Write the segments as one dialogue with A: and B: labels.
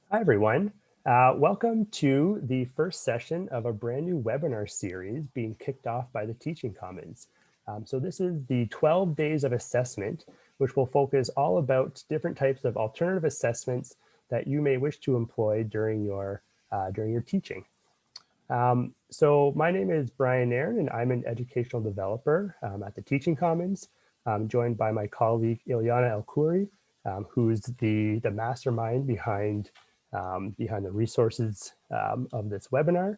A: Hi, everyone. Welcome to the first session of a brand new webinar series being kicked off by the Teaching Commons. So this is the 12 days of assessment, which will focus all about different types of alternative assessments that you may wish to employ during your teaching. So my name is Brian Nairn, and I'm an educational developer at the Teaching Commons. I'm joined by my colleague Ilyana Elkouri, who's the mastermind behind the resources of this webinar.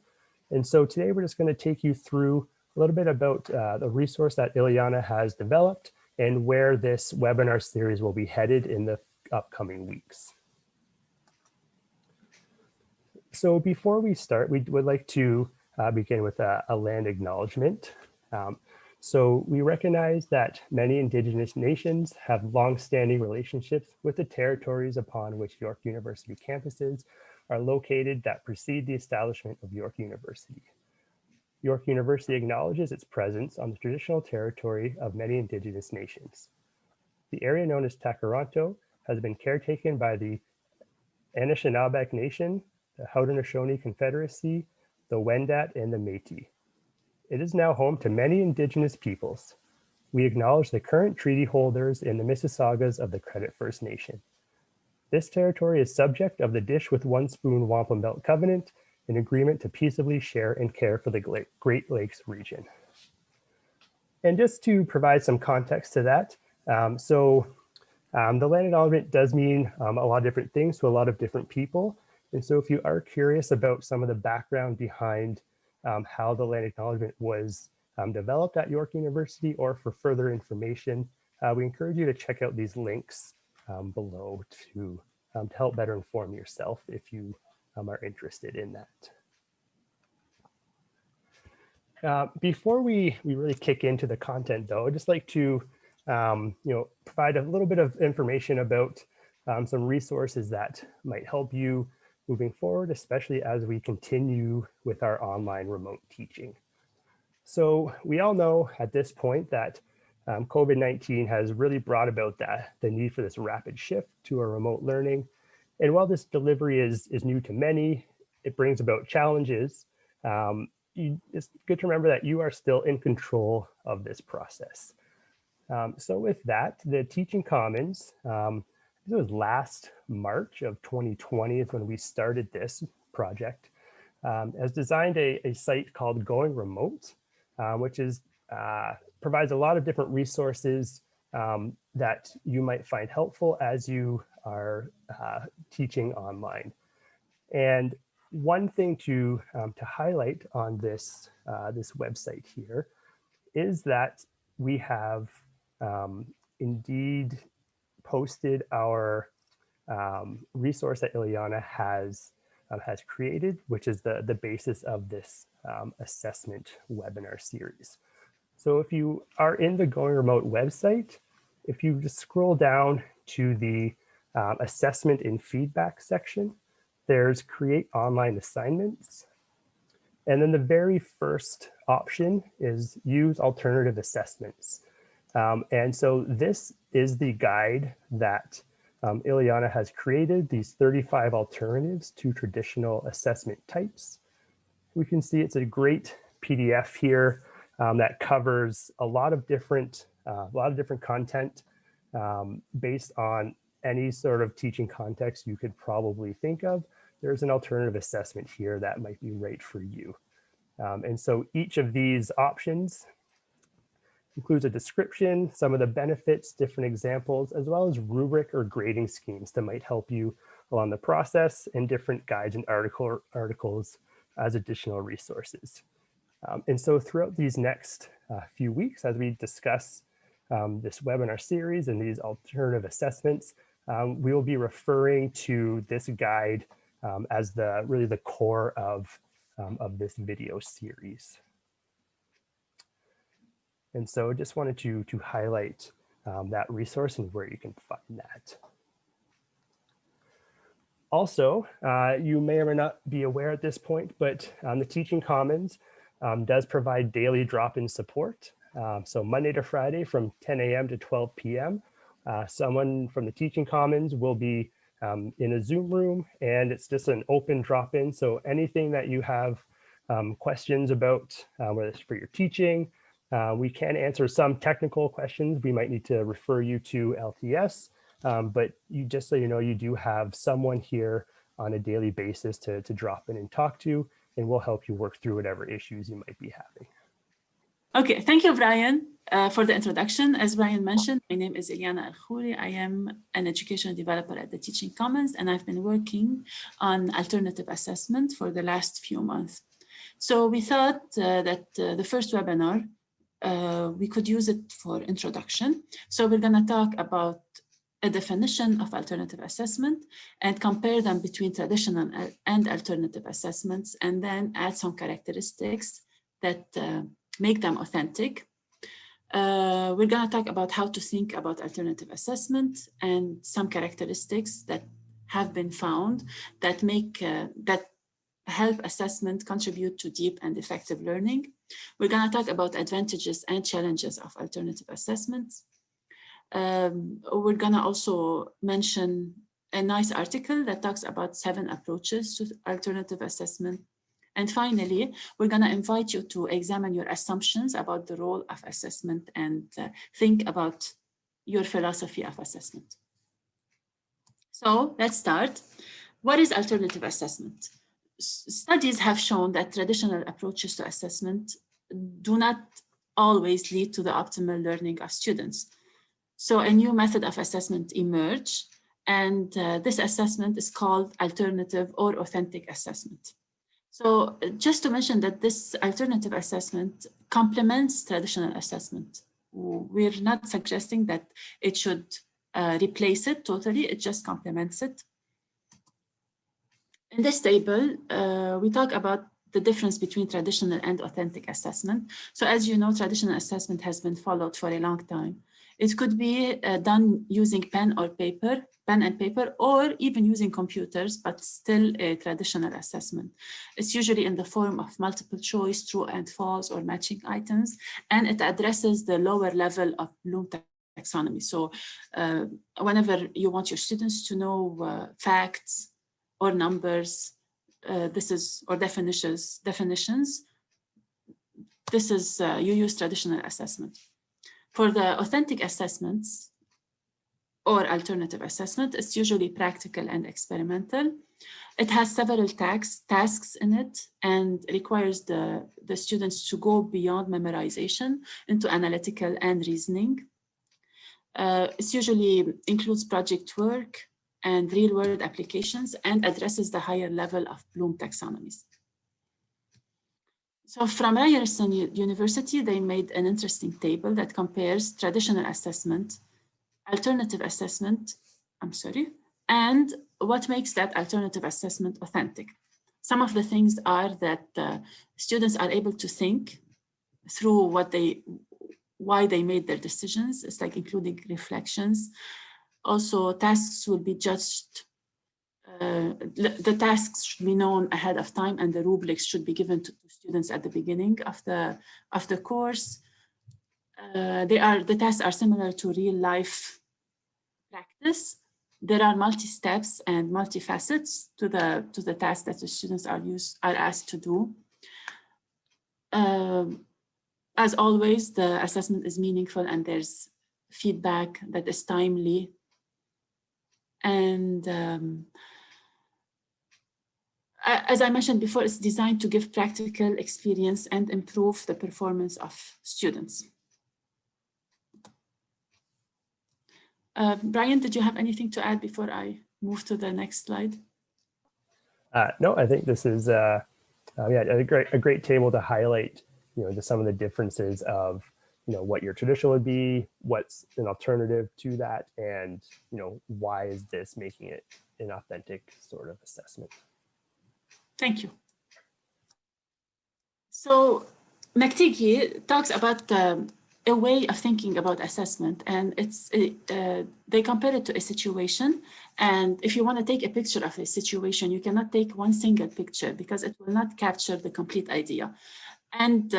A: And so today we're just going to take you through a little bit about the resource that Ilyana has developed and where this webinar series will be headed in the upcoming weeks. So before we start, we would like to begin with a land acknowledgement. So we recognize that many Indigenous nations have long-standing relationships with the territories upon which York University campuses are located that precede the establishment of York University. York University acknowledges its presence on the traditional territory of many Indigenous nations. The area known as Takaranto has been caretaken by the Anishinaabeg Nation, the Haudenosaunee Confederacy, the Wendat, and the Métis. It is now home to many Indigenous peoples. We acknowledge the current treaty holders and the Mississaugas of the Credit First Nation. This territory is subject of the Dish with One Spoon Wampum Belt Covenant, an agreement to peaceably share and care for the Great Lakes region. And just to provide some context to that, the land acknowledgement does mean a lot of different things to a lot of different people. And so if you are curious about some of the background behind how the land acknowledgement was developed at York University, or for further information, we encourage you to check out these links below to help better inform yourself if you are interested in that. Before we really kick into the content, though, I'd just like to provide a little bit of information about some resources that might help you moving forward, especially as we continue with our online remote teaching. So we all know at this point that COVID-19 has really brought about the need for this rapid shift to a remote learning. And while this delivery is new to many, it brings about challenges. It's good to remember that you are still in control of this process. So with that, the Teaching Commons, it was last March of 2020 is when we started this project, has designed a site called Going Remote, which provides a lot of different resources that you might find helpful as you are teaching online. And one thing to highlight on this website here is that we have indeed posted our resource that Ilyana has created, which is the basis of this assessment webinar series. So if you are in the Going Remote website, if you just scroll down to the assessment and feedback section, there's create online assignments. And then the very first option is use alternative assessments. And so this is the guide that Ilyana has created, these 35 alternatives to traditional assessment types. We can see it's a great PDF here that covers a lot of different content based on any sort of teaching context you could probably think of. There's an alternative assessment here that might be right for you. And so each of these options includes a description, some of the benefits, different examples, as well as rubric or grading schemes that might help you along the process, and different guides and articles as additional resources. And so throughout these next few weeks, as we discuss this webinar series and these alternative assessments, we will be referring to this guide as really the core of this video series. And so just wanted to highlight that resource and where you can find that. Also, you may or may not be aware at this point, but the Teaching Commons does provide daily drop-in support. So Monday to Friday from 10 a.m. to 12 p.m. Someone from the Teaching Commons will be in a Zoom room, and it's just an open drop-in. So anything that you have questions about, whether it's for your teaching, we can answer some technical questions. We might need to refer you to LTS, but you just so you know, you do have someone here on a daily basis to drop in and talk to, and we'll help you work through whatever issues you might be having.
B: Okay, thank you, Brian, for the introduction. As Brian mentioned, my name is Ilyana Al-Khouri. I am an educational developer at the Teaching Commons, and I've been working on alternative assessment for the last few months. So we thought that the first webinar, we could use it for introduction. So we're going to talk about a definition of alternative assessment and compare them between traditional and alternative assessments, and then add some characteristics that make them authentic. We're going to talk about how to think about alternative assessment and some characteristics that have been found that make that help assessment contribute to deep and effective learning. We're going to talk about advantages and challenges of alternative assessments. We're going to also mention a nice article that talks about 7 approaches to alternative assessment. And finally, we're going to invite you to examine your assumptions about the role of assessment and think about your philosophy of assessment. So let's start. What is alternative assessment? Studies have shown that traditional approaches to assessment do not always lead to the optimal learning of students. So a new method of assessment emerged, and this assessment is called alternative or authentic assessment. So just to mention that this alternative assessment complements traditional assessment. We're not suggesting that it should replace it totally, it just complements it. In this table, we talk about the difference between traditional and authentic assessment. So as you know, traditional assessment has been followed for a long time. It could be done using pen and paper, or even using computers, but still a traditional assessment. It's usually in the form of multiple choice, true and false, or matching items, and it addresses the lower level of Bloom taxonomy. So whenever you want your students to know facts or numbers, or definitions, this is, you use traditional assessment. For the authentic assessments or alternative assessment, it's usually practical and experimental. It has several tasks in it and requires the students to go beyond memorization into analytical and reasoning. It usually includes project work and real-world applications and addresses the higher level of Bloom taxonomies. So from Ryerson University, they made an interesting table that compares traditional assessment, alternative assessment, and what makes that alternative assessment authentic. Some of the things are that students are able to think through why they made their decisions. It's like including reflections. Also, tasks will be judged. The tasks should be known ahead of time, and the rubrics should be given to students at the beginning of the course. The tasks are similar to real life practice. There are multi-steps and multi-facets to the tasks that the students are asked to do. As always, the assessment is meaningful and there's feedback that is timely. And as I mentioned before, it's designed to give practical experience and improve the performance of students. Brian, did you have anything to add before I move to the next slide?
A: No, I think this is a great table to highlight, just some of the differences of, what your traditional would be, what's an alternative to that, and, why is this making it an authentic sort of assessment. Thank you.
B: So McTighe talks about a way of thinking about assessment, and they compare it to a situation. And if you want to take a picture of a situation, you cannot take one single picture because it will not capture the complete idea. And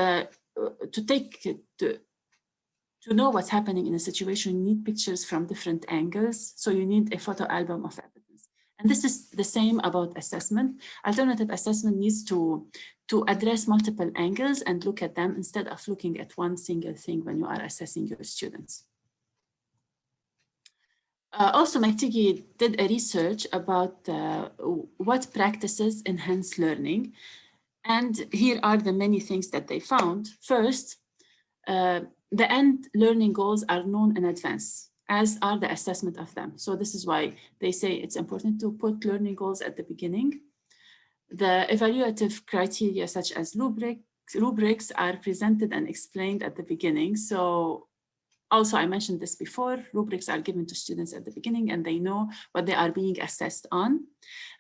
B: to know what's happening in a situation, you need pictures from different angles. So you need a photo album of evidence. And this is the same about assessment. Alternative assessment needs to address multiple angles and look at them instead of looking at one single thing when you are assessing your students. Also, McTighe did a research about what practices enhance learning. And here are the many things that they found. First, the end learning goals are known in advance, as are the assessment of them. So this is why they say it's important to put learning goals at the beginning. The evaluative criteria, such as rubrics are presented and explained at the beginning. So also, I mentioned this before, rubrics are given to students at the beginning and they know what they are being assessed on.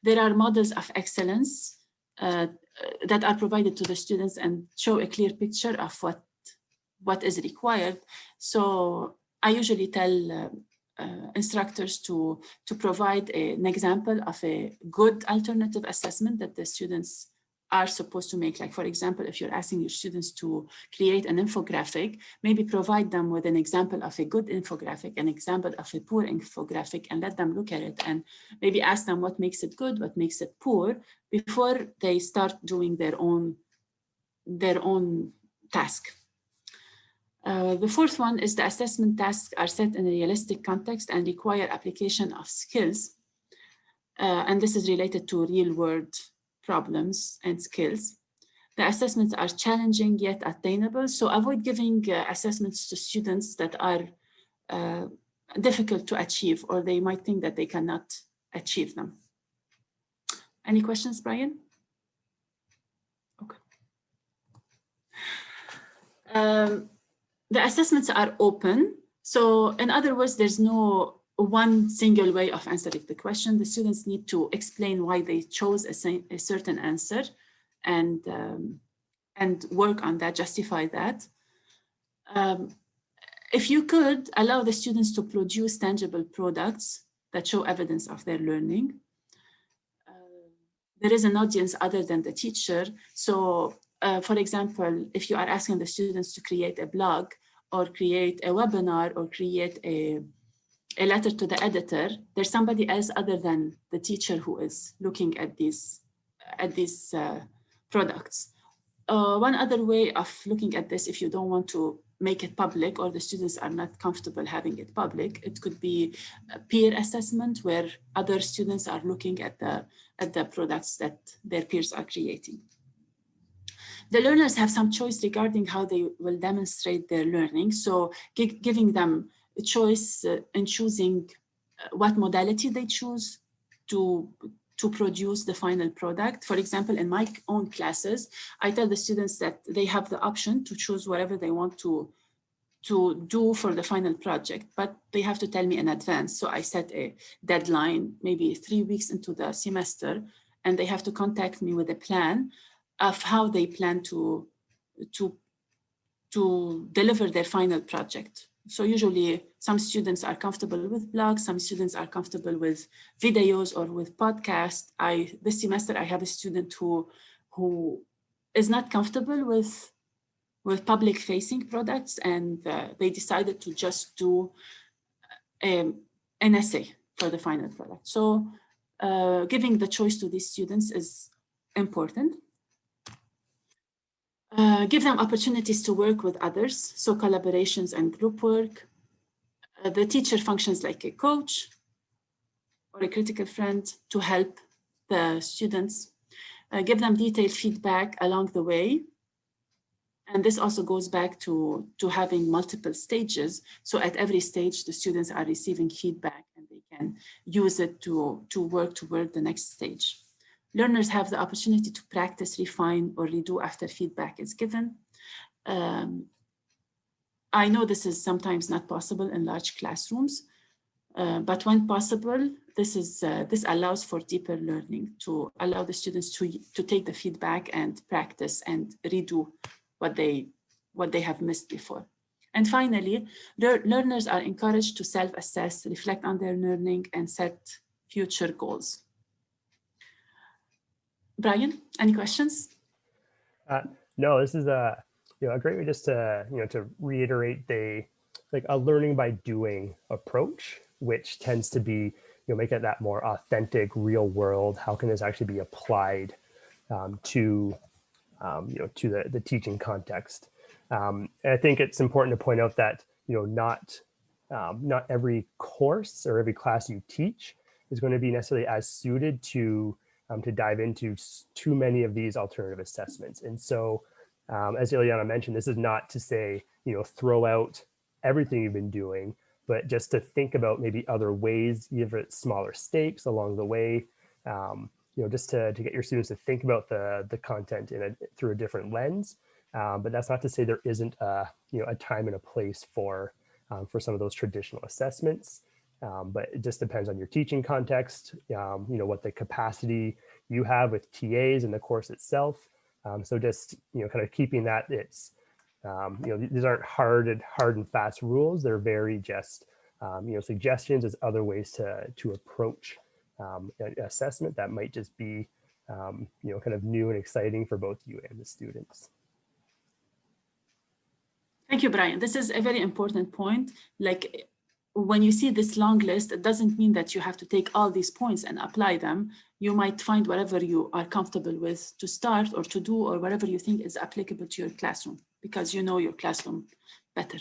B: There are models of excellence that are provided to the students and show a clear picture of what is required. So I usually tell instructors to provide an example of a good alternative assessment that the students are supposed to make. Like, for example, if you're asking your students to create an infographic, maybe provide them with an example of a good infographic, an example of a poor infographic, and let them look at it and maybe ask them what makes it good, what makes it poor, before they start doing their own task. The fourth one is the assessment tasks are set in a realistic context and require application of skills. And this is related to real world problems and skills. The assessments are challenging yet attainable. So avoid giving assessments to students that are difficult to achieve, or they might think that they cannot achieve them. Any questions, Brian? Okay. The assessments are open. So in other words, there's no one single way of answering the question. The students need to explain why they chose a certain answer and work on that, justify that. If you could allow the students to produce tangible products that show evidence of their learning. There is an audience other than the teacher. So for example, if you are asking the students to create a blog or create a webinar or create a letter to the editor, there's somebody else other than the teacher who is looking at these products. One other way of looking at this, if you don't want to make it public or the students are not comfortable having it public, it could be a peer assessment where other students are looking at the products that their peers are creating. The learners have some choice regarding how they will demonstrate their learning. So giving them a choice in choosing what modality they choose to produce the final product. For example, in my own classes, I tell the students that they have the option to choose whatever they want to do for the final project, but they have to tell me in advance. So I set a deadline, maybe 3 weeks into the semester, and they have to contact me with a plan of how they plan to deliver their final project. So usually some students are comfortable with blogs, some students are comfortable with videos or with podcasts. This semester I have a student who is not comfortable with public facing products, and they decided to just do an essay for the final product. So giving the choice to these students is important. Give them opportunities to work with others, so collaborations and group work. The teacher functions like a coach or a critical friend to help the students. Give them detailed feedback along the way. And this also goes back to having multiple stages. So at every stage, the students are receiving feedback and they can use it to work toward the next stage. Learners have the opportunity to practice, refine, or redo after feedback is given. I know this is sometimes not possible in large classrooms, but when possible, this allows for deeper learning, to allow the students to take the feedback and practice and redo what they have missed before. And finally, learners are encouraged to self-assess, reflect on their learning, and set future goals. Brian, any questions?
A: No, this is a great way just to to reiterate a learning by doing approach, which tends to be make it that more authentic, real world. How can this actually be applied to the teaching context? And I think it's important to point out that not every course or every class you teach is going to be necessarily as suited to dive into too many of these alternative assessments. And so, as Ileana mentioned, this is not to say throw out everything you've been doing, but just to think about maybe other ways, give it smaller stakes along the way. Just to get your students to think about the content through a different lens. But that's not to say there isn't a time and a place for some of those traditional assessments. But it just depends on your teaching context, what the capacity you have with TAs in the course itself. So just kind of keeping that, it's these aren't hard and fast rules. They're very just suggestions as other ways to approach assessment that might just be kind of new and exciting for both you and the students.
B: Thank you, Brian. This is a very important point. Like when you see this long list, it doesn't mean that you have to take all these points and apply them. You might find whatever you are comfortable with to start or to do, or whatever you think is applicable to your classroom, because you know your classroom better.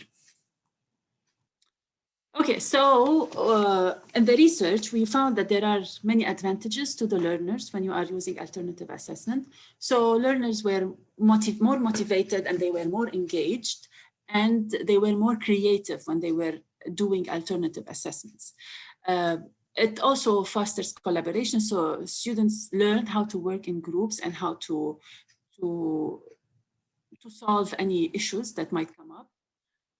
B: Okay, so in the research, we found that there are many advantages to the learners when you are using alternative assessment. So learners were more motivated, and they were more engaged, and they were more creative when they were doing alternative assessments. It also fosters collaboration. So students learned how to work in groups and how to solve any issues that might come up.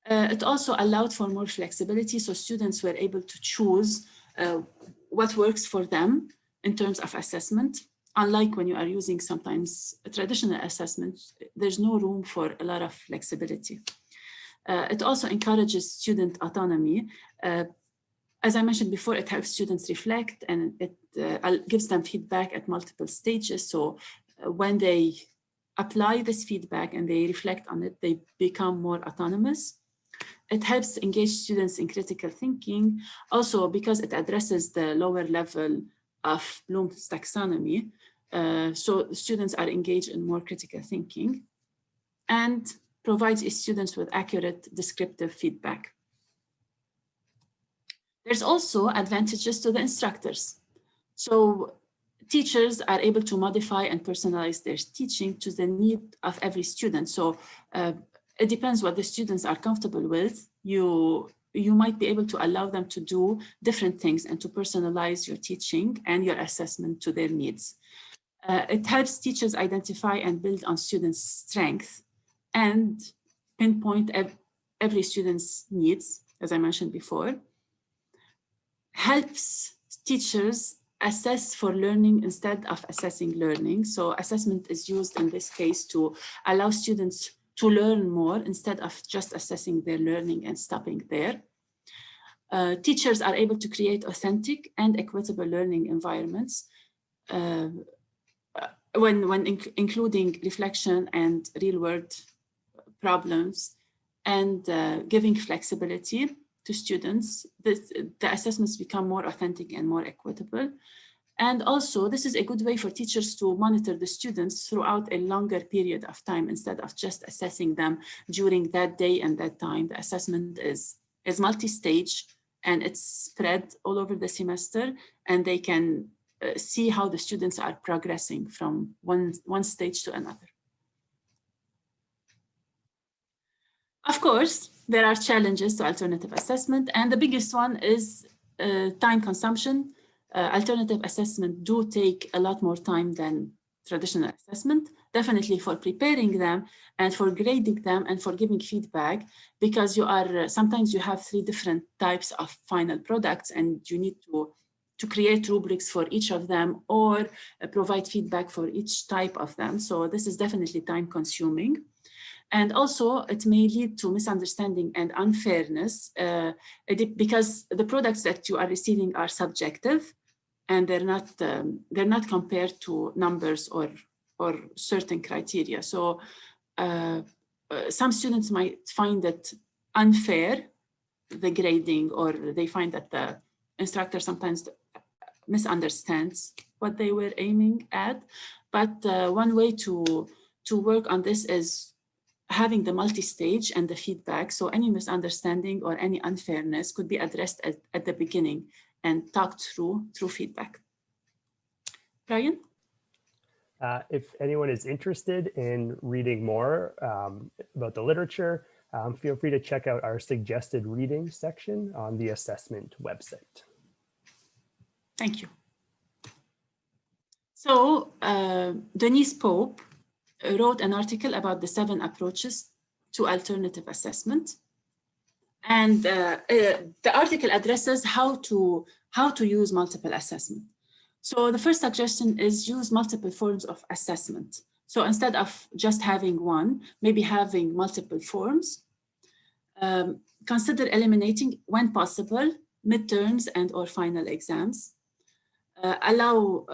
B: It also allowed for more flexibility, so students were able to choose what works for them in terms of assessment. Unlike when you are using sometimes a traditional assessment, there's no room for a lot of flexibility. It also encourages student autonomy. As I mentioned before, it helps students reflect, and it gives them feedback at multiple stages. So when they apply this feedback and they reflect on it, they become more autonomous. It helps engage students in critical thinking, also because it addresses the lower level of Bloom's taxonomy. So students are engaged in more critical thinking, and provides students with accurate descriptive feedback. There's also advantages to the instructors. So teachers are able to modify and personalize their teaching to the need of every student. So it depends what the students are comfortable with. You might be able to allow them to do different things and to personalize your teaching and your assessment to their needs. It helps teachers identify and build on students' strengths and pinpoint every student's needs, as I mentioned before. Helps teachers assess for learning instead of assessing learning. So assessment is used in this case to allow students to learn more instead of just assessing their learning and stopping there. Teachers are able to create authentic and equitable learning environments when including reflection and real-world problems, and giving flexibility to students. The assessments become more authentic and more equitable. And also, this is a good way for teachers to monitor the students throughout a longer period of time instead of just assessing them during that day and that time. The assessment is multi-stage, and it's spread all over the semester, and they can see how the students are progressing from one stage to another. Of course, there are challenges to alternative assessment, and the biggest one is time consumption. Alternative assessment do take a lot more time than traditional assessment, definitely for preparing them and for grading them and for giving feedback, because sometimes you have 3 different types of final products, and you need to create rubrics for each of them or provide feedback for each type of them. So this is definitely time consuming. And also, it may lead to misunderstanding and unfairness because the products that you are receiving are subjective, and they're not compared to numbers or certain criteria. So some students might find it unfair, the grading, or they find that the instructor sometimes misunderstands what they were aiming at. But one way to work on this is having the multi-stage and the feedback. So any misunderstanding or any unfairness could be addressed at the beginning and talked through feedback. Brian?
A: If anyone is interested in reading more about the literature, feel free to check out our suggested reading section on the assessment website.
B: Thank you. So Denise Pope wrote an article about the 7 approaches to alternative assessment. And the article addresses how to use multiple assessment. So the first suggestion is use multiple forms of assessment. So instead of just having one, maybe having multiple forms. Consider eliminating, when possible, midterms and or final exams. Allow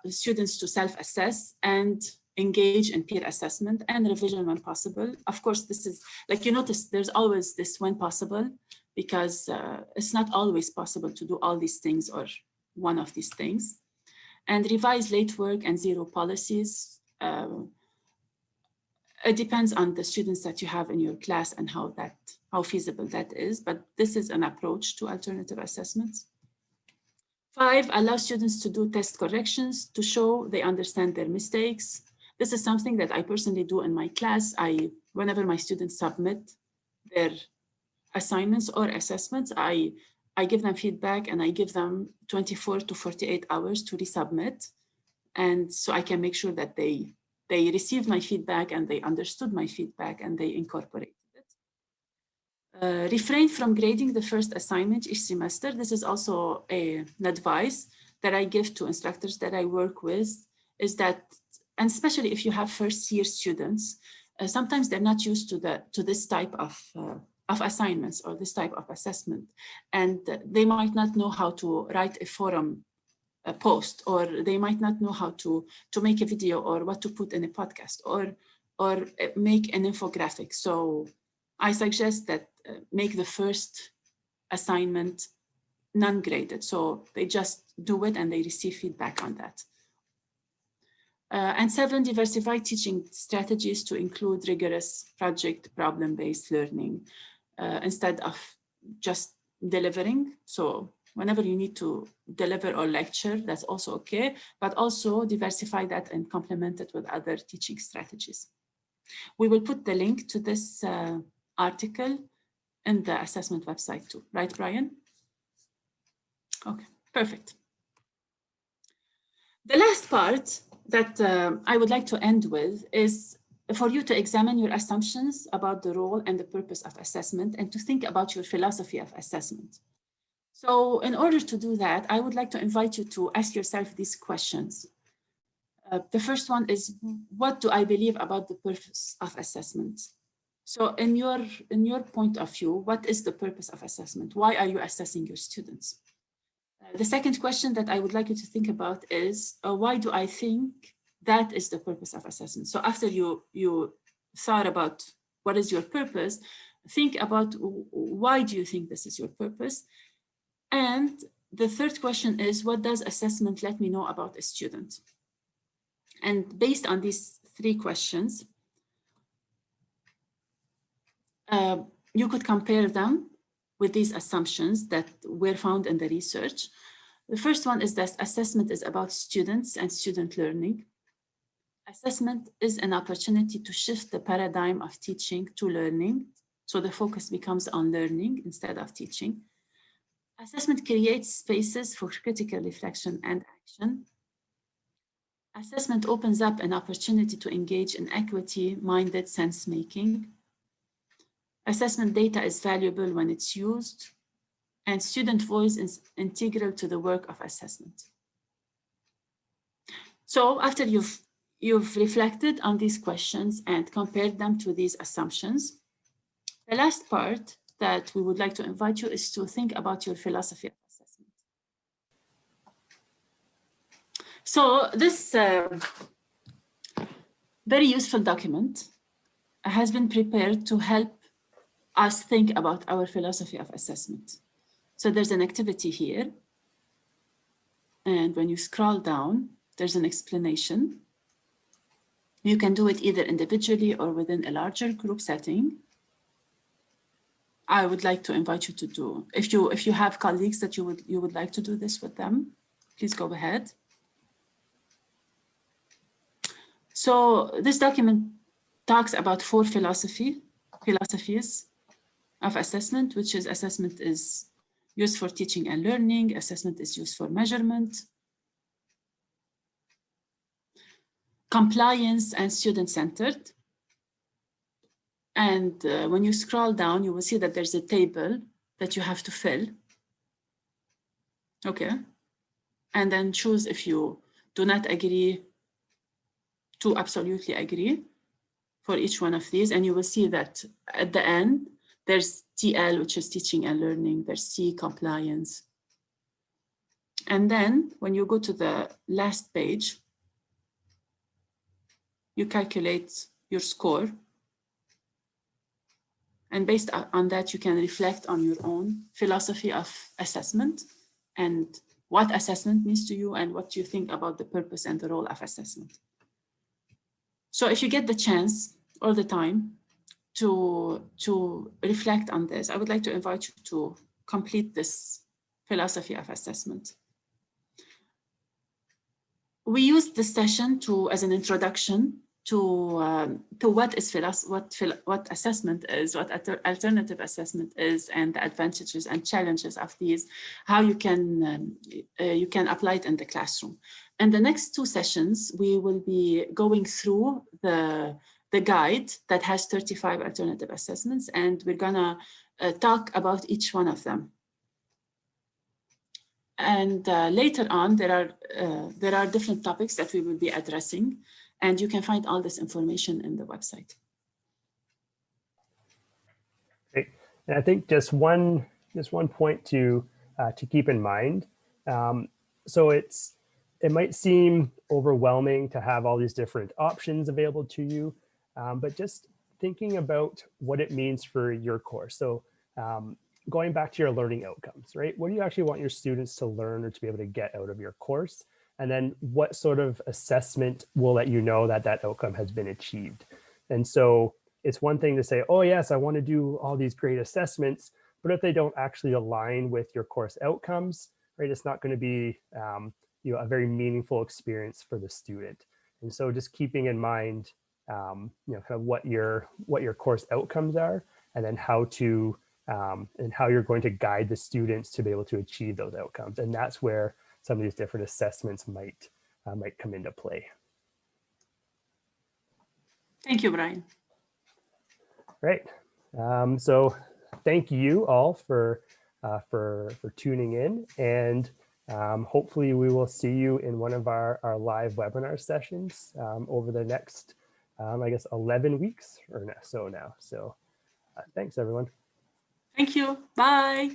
B: students to self-assess and engage in peer assessment and revision when possible. Of course, this is, like you notice, there's always this when possible, because it's not always possible to do all these things or one of these things. And revise late work and zero policies. It depends on the students that you have in your class and how feasible that is, but this is an approach to alternative assessments. 5, allow students to do test corrections to show they understand their mistakes. This is something that I personally do in my class. Whenever my students submit their assignments or assessments, I give them feedback and I give them 24 to 48 hours to resubmit. And so I can make sure that they received my feedback and they understood my feedback and they incorporated it. Refrain from grading the first assignment each semester. This is also an advice that I give to instructors that I work with, is that, and especially if you have first year students, sometimes they're not used to this type of assignments or this type of assessment. And they might not know how to write a forum post, or they might not know how to make a video or what to put in a podcast or make an infographic. So I suggest that make the first assignment non-graded. So they just do it and they receive feedback on that. And 7, diversify teaching strategies to include rigorous project problem-based learning instead of just delivering. So whenever you need to deliver or lecture, that's also okay, but also diversify that and complement it with other teaching strategies. We will put the link to this article in the assessment website too, right, Brian? Okay, perfect. The last part that I would like to end with is for you to examine your assumptions about the role and the purpose of assessment and to think about your philosophy of assessment. So in order to do that, I would like to invite you to ask yourself these questions. The first one is, what do I believe about the purpose of assessment? So in your point of view, what is the purpose of assessment? Why are you assessing your students? The second question that I would like you to think about is, why do I think that is the purpose of assessment? So after you thought about what is your purpose, think about why do you think this is your purpose? And the third question is, what does assessment let me know about a student? And based on these 3 questions, you could compare them with these assumptions that were found in the research. The first one is that assessment is about students and student learning. Assessment is an opportunity to shift the paradigm of teaching to learning. So the focus becomes on learning instead of teaching. Assessment creates spaces for critical reflection and action. Assessment opens up an opportunity to engage in equity-minded sense-making. Assessment data is valuable when it's used, and student voice is integral to the work of assessment. So after you've reflected on these questions and compared them to these assumptions, the last part that we would like to invite you is to think about your philosophy of assessment. So this very useful document has been prepared to help us think about our philosophy of assessment. So there's an activity here. And when you scroll down, there's an explanation. You can do it either individually or within a larger group setting. I would like to invite you to do, if you have colleagues that you would like to do this with them, please go ahead. So this document talks about 4 philosophies of assessment, which is assessment is used for teaching and learning, assessment is used for measurement, compliance, and student-centered. And when you scroll down, you will see that there's a table that you have to fill. Okay. And then choose if you do not agree to absolutely agree for each one of these. And you will see that at the end, there's TL, which is teaching and learning. There's C, compliance. And then when you go to the last page, you calculate your score. And based on that, you can reflect on your own philosophy of assessment and what assessment means to you and what you think about the purpose and the role of assessment. So if you get the chance all the time to reflect on this, I would like to invite you to complete this philosophy of assessment. We used this session as an introduction to what assessment is, what alternative assessment is, and the advantages and challenges of these, how you can apply it in the classroom. And the next 2 sessions, we will be going through the guide that has 35 alternative assessments, and we're gonna talk about each one of them. And later on, there are different topics that we will be addressing, and you can find all this information in the website.
A: Great. And I think just one point to keep in mind. So it might seem overwhelming to have all these different options available to you, but just thinking about what it means for your course. So going back to your learning outcomes, right? What do you actually want your students to learn or to be able to get out of your course? And then what sort of assessment will let you know that that outcome has been achieved? And so it's one thing to say, oh yes, I want to do all these great assessments, but if they don't actually align with your course outcomes, right, it's not going to be a very meaningful experience for the student. And so just keeping in mind, kind of what your course outcomes are, and then how you're going to guide the students to be able to achieve those outcomes. And that's where some of these different assessments might come into play.
B: Thank you, Brian.
A: Right. So thank you all for tuning in, and hopefully we will see you in one of our live webinar sessions over the next, I guess, 11 weeks or so now. So thanks, everyone.
B: Thank you. Bye.